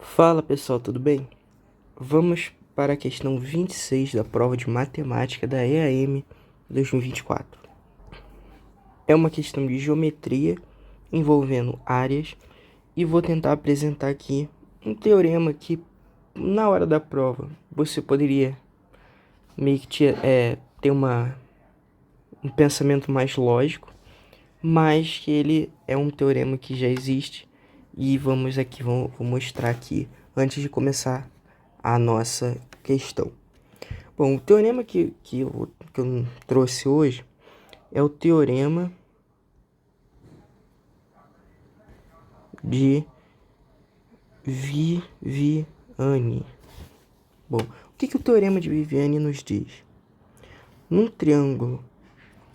Fala pessoal, tudo bem? Vamos para a questão 26 da prova de matemática da EAM 2024. É uma questão de geometria envolvendo áreas e vou tentar apresentar aqui um teorema que na hora da prova você poderia meio que ter um pensamento mais lógico, mas que ele é um teorema que já existe e vou mostrar aqui antes de começar a nossa questão. Bom, o teorema que eu trouxe hoje é o teorema de Viviani. Bom, o que o teorema de Viviani nos diz? Num triângulo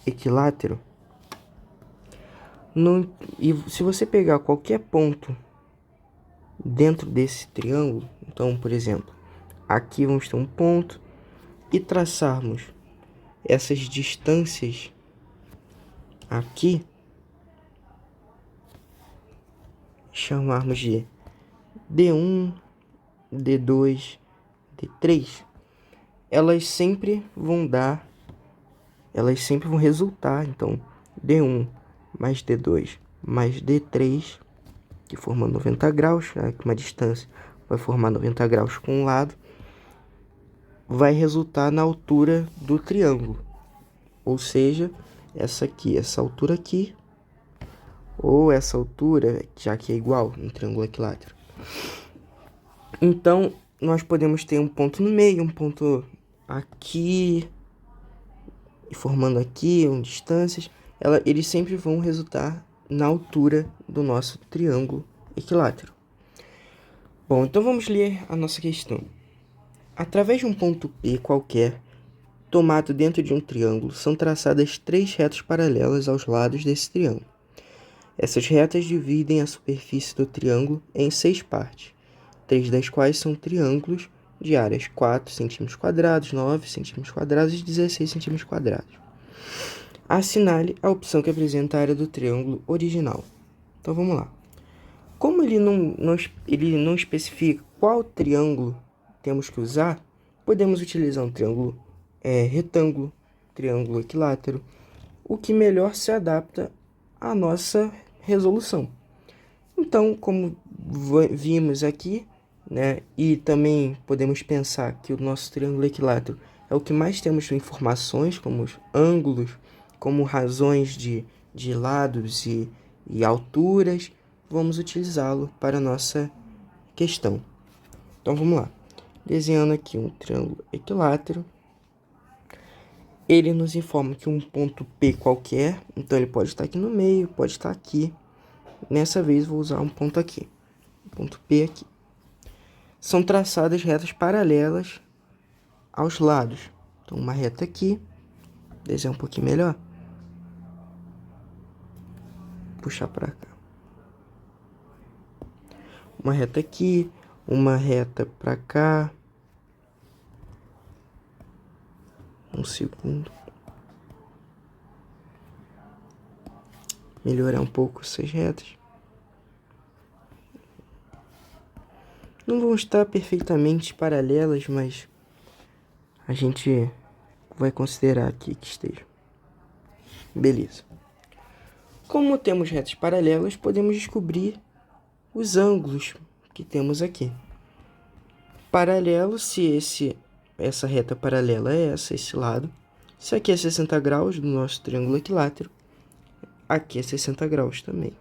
equilátero, e se você pegar qualquer ponto dentro desse triângulo, então, por exemplo, aqui vamos ter um ponto e traçarmos essas distâncias aqui, chamarmos de D1, D2, D3, elas sempre vão resultar, então, D1 mais D2 mais D3, que forma 90 graus, né, que uma distância vai formar 90 graus com um lado, vai resultar na altura do triângulo, ou seja, essa altura aqui, ou essa altura, já que é igual no triângulo equilátero. Então, nós podemos ter um ponto no meio, um ponto aqui, e formando aqui, distâncias, eles sempre vão resultar na altura do nosso triângulo equilátero. Bom, então vamos ler a nossa questão. Através de um ponto P qualquer, tomado dentro de um triângulo, são traçadas 3 retas paralelas aos lados desse triângulo. Essas retas dividem a superfície do triângulo em 6 partes, 3 das quais são triângulos de áreas 4 cm², 9 cm² e 16 cm². Assinale a opção que apresenta a área do triângulo original. Então vamos lá. Como ele não especifica qual triângulo temos que usar, podemos utilizar um triângulo retângulo, triângulo equilátero, o que melhor se adapta à nossa resolução. Então, como vimos aqui, né, e também podemos pensar que o nosso triângulo equilátero é o que mais temos informações, como os ângulos, como razões de lados e alturas, vamos utilizá-lo para a nossa questão. Então, vamos lá. Desenhando aqui um triângulo equilátero, ele nos informa que um ponto P qualquer, então ele pode estar aqui no meio, pode estar aqui. Nessa vez vou usar um ponto aqui, ponto P aqui. São traçadas retas paralelas aos lados. Então uma reta aqui, desenhar um pouquinho melhor. Puxar para cá. Uma reta aqui, uma reta para cá. Um segundo. Melhorar um pouco essas retas. Não vão estar perfeitamente paralelas, mas a gente vai considerar aqui que esteja. Beleza. Como temos retas paralelas, podemos descobrir os ângulos que temos aqui. Paralelo, se essa reta paralela é esse lado. Se aqui é 60 graus do nosso triângulo equilátero, aqui é 60 graus também.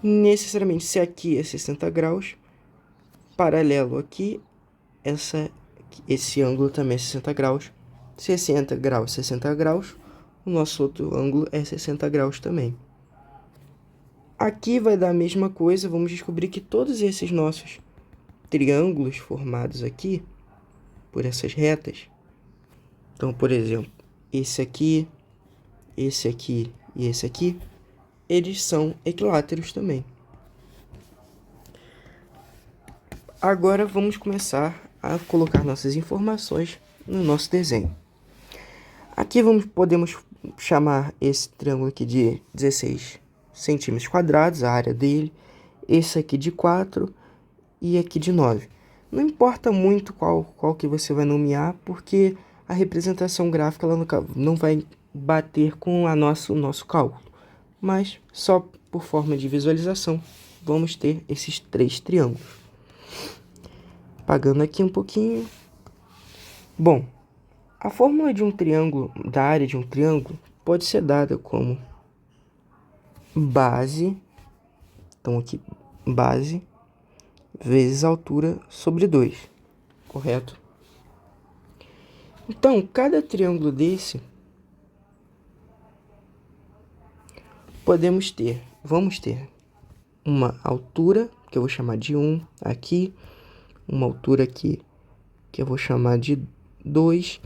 Necessariamente, se aqui é 60 graus, paralelo aqui, esse ângulo também é 60 graus. 60 graus, 60 graus, o nosso outro ângulo é 60 graus também. Aqui vai dar a mesma coisa, vamos descobrir que todos esses nossos triângulos formados aqui, por essas retas, então, por exemplo, esse aqui e esse aqui, eles são equiláteros também. Agora vamos começar a colocar nossas informações no nosso desenho. Aqui podemos chamar esse triângulo aqui de 16 cm², a área dele. Esse aqui de 4 e aqui de 9. Não importa muito qual que você vai nomear, porque a representação gráfica ela não vai bater com o nosso cálculo. Mas, só por forma de visualização, vamos ter esses 3 triângulos. Apagando aqui um pouquinho. Bom, a fórmula de um triângulo, da área de um triângulo, pode ser dada como base, então aqui, base, vezes altura sobre 2, correto? Então, cada triângulo desse, vamos ter uma altura, que eu vou chamar de 1 aqui, uma altura aqui, que eu vou chamar de 2,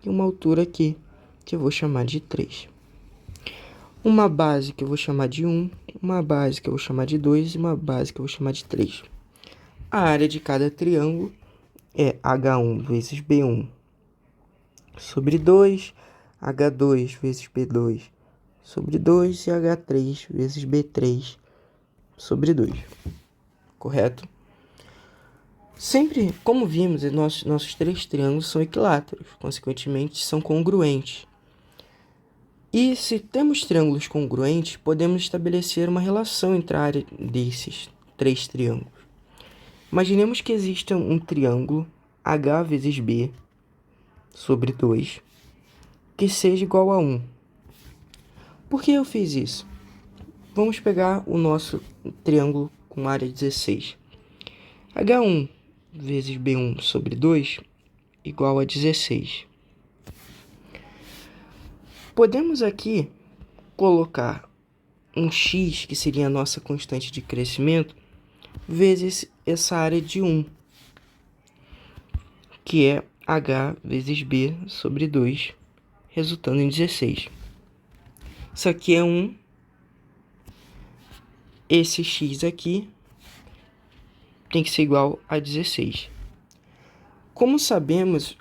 e uma altura aqui, que eu vou chamar de 3. Uma base que eu vou chamar de 1, uma base que eu vou chamar de 2 e uma base que eu vou chamar de 3. A área de cada triângulo é H1 vezes B1 sobre 2, H2 vezes B2 sobre 2 e H3 vezes B3 sobre 2. Correto? Sempre, como vimos, nossos 3 triângulos são equiláteros, consequentemente são congruentes. E se temos triângulos congruentes, podemos estabelecer uma relação entre a área desses 3 triângulos. Imaginemos que exista um triângulo H vezes B sobre 2, que seja igual a 1. Por que eu fiz isso? Vamos pegar o nosso triângulo com área 16. H1 vezes B1 sobre 2 igual a 16. Podemos aqui colocar um x, que seria a nossa constante de crescimento, vezes essa área de 1, que é h vezes b sobre 2, resultando em 16. Isso aqui é 1. Esse x aqui tem que ser igual a 16. Como sabemos,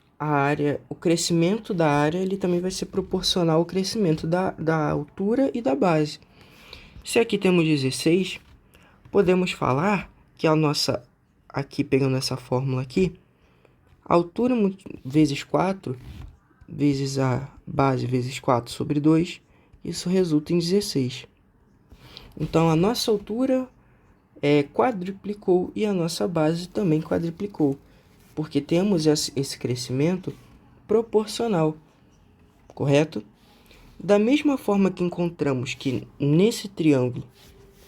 o crescimento da área ele também vai ser proporcional ao crescimento da altura e da base. Se aqui temos 16, podemos falar que a nossa, aqui pegando essa fórmula aqui, a altura vezes 4, vezes a base vezes 4 sobre 2, isso resulta em 16. Então, a nossa altura quadruplicou e a nossa base também quadruplicou, porque temos esse crescimento proporcional, correto? Da mesma forma que encontramos que nesse triângulo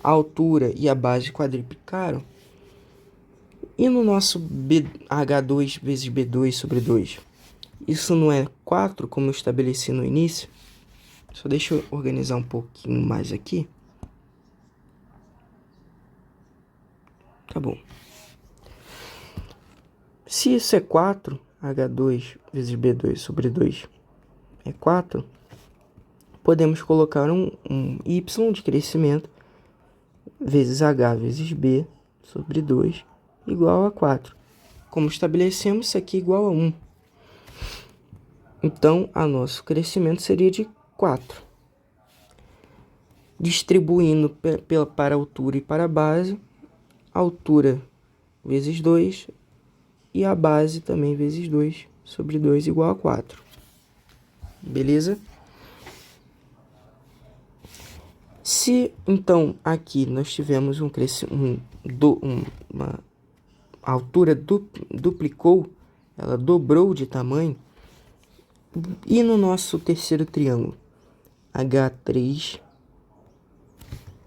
a altura e a base quadruplicaram, e no nosso H2 vezes B2 sobre 2, isso não é 4, como eu estabeleci no início? Só deixa eu organizar um pouquinho mais aqui. Tá bom. Se isso é 4, H2 vezes B2 sobre 2 é 4, podemos colocar um y de crescimento vezes H vezes B sobre 2 igual a 4. Como estabelecemos, isso aqui é igual a 1. Então, o nosso crescimento seria de 4. Distribuindo para a altura e para a base, altura vezes 2 e a base também vezes 2 sobre 2 igual a 4. Beleza? Se, então, aqui nós tivemos uma altura duplicou, ela dobrou de tamanho, e no nosso terceiro triângulo, H3,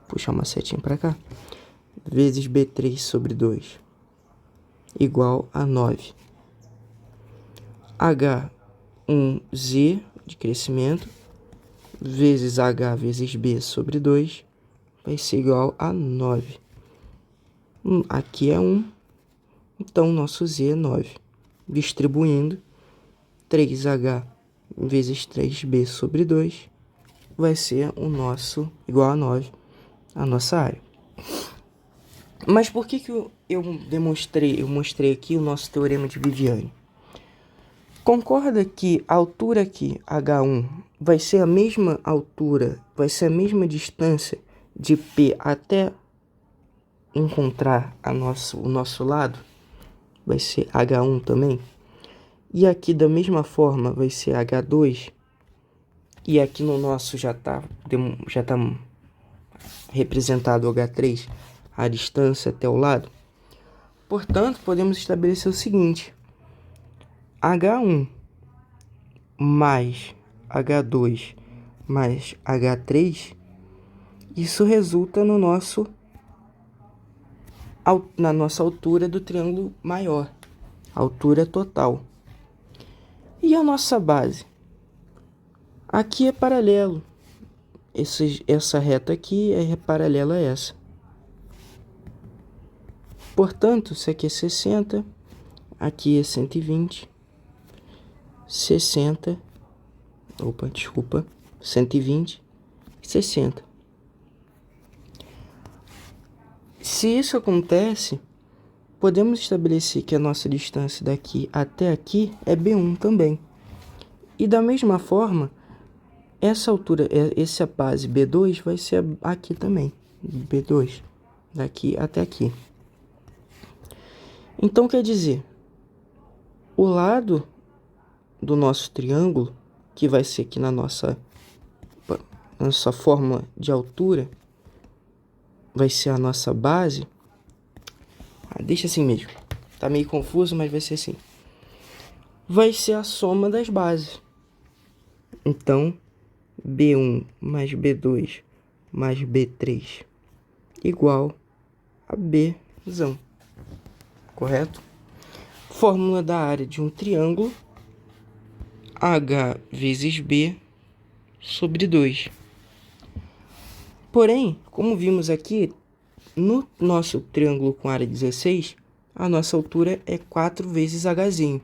puxar uma setinha para cá, vezes B3 sobre 2, igual a 9. H1Z de crescimento, vezes H vezes B sobre 2, vai ser igual a 9. Aqui é 1, então nosso Z é 9. Distribuindo, 3H vezes 3B sobre 2 vai ser o nosso igual a 9, a nossa área. Mas por que eu mostrei aqui o nosso teorema de Viviani? Concorda que a altura aqui, H1, vai ser a mesma altura, vai ser a mesma distância de P até encontrar o nosso lado, vai ser H1 também. E aqui da mesma forma vai ser H2. E aqui no nosso já tá representado o H3, a distância até o lado. Portanto, podemos estabelecer o seguinte: H1 mais H2 mais H3, isso resulta no na nossa altura do triângulo maior, altura total. E a nossa base? Aqui é paralelo. Essa reta aqui é paralela a essa. Portanto, isso aqui é 60, aqui é 120, 60, 120 e 60. Se isso acontece, podemos estabelecer que a nossa distância daqui até aqui é B1 também. E da mesma forma, essa altura, essa base B2 vai ser aqui também, B2, daqui até aqui. Então, quer dizer, o lado do nosso triângulo, que vai ser aqui na nossa fórmula de altura, vai ser a nossa base. Deixa assim mesmo, tá meio confuso, mas vai ser assim. Vai ser a soma das bases. Então, B1 mais B2 mais B3 igual a Bzão. Correto? Fórmula da área de um triângulo: H vezes B sobre 2. Porém, como vimos aqui, no nosso triângulo com área 16, a nossa altura é 4 vezes Hzinho.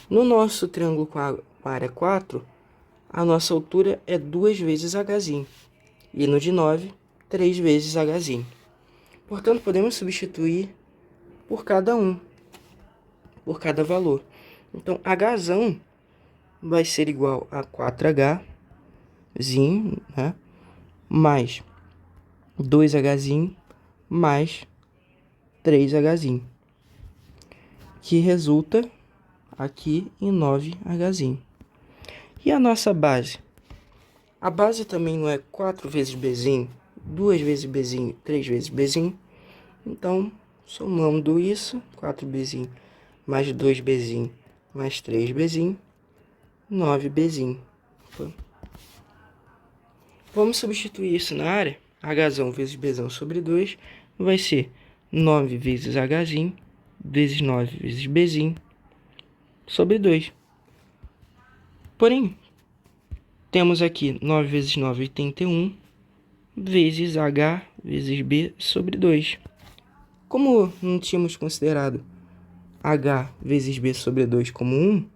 No nosso triângulo com a área 4, a nossa altura é 2 vezes Hzinho. E no de 9, 3 vezes Hzinho. Portanto, podemos substituir por cada valor. Então, Hzão vai ser igual a 4Hzinho, né? Mais 2Hzinho mais 3Hzinho, que resulta aqui em 9Hzinho. E a nossa base? A base também não é 4 vezes Bzinho, 2 vezes Bzinho, 3 vezes Bzinho. Então, somando isso, 4Bzinho mais 2Bzinho mais 3Bzinho, 9Bzinho. Vamos substituir isso na área. Hzão vezes Bzão sobre 2 vai ser 9 vezes Hzinho vezes 9 vezes Bzinho sobre 2. Porém, temos aqui 9 vezes 9, 81, vezes H vezes B sobre 2. Como não tínhamos considerado H vezes B sobre 2 como 1,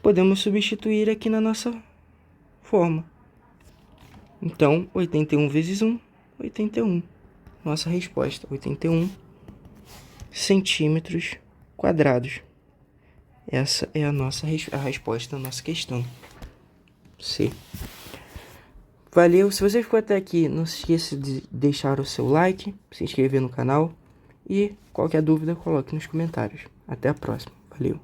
podemos substituir aqui na nossa forma. Então, 81 vezes 1, 81. Nossa resposta, 81 centímetros quadrados. Essa é a resposta da nossa questão. C. Valeu, se você ficou até aqui, não se esqueça de deixar o seu like, se inscrever no canal e qualquer dúvida coloque nos comentários. Até a próxima, valeu.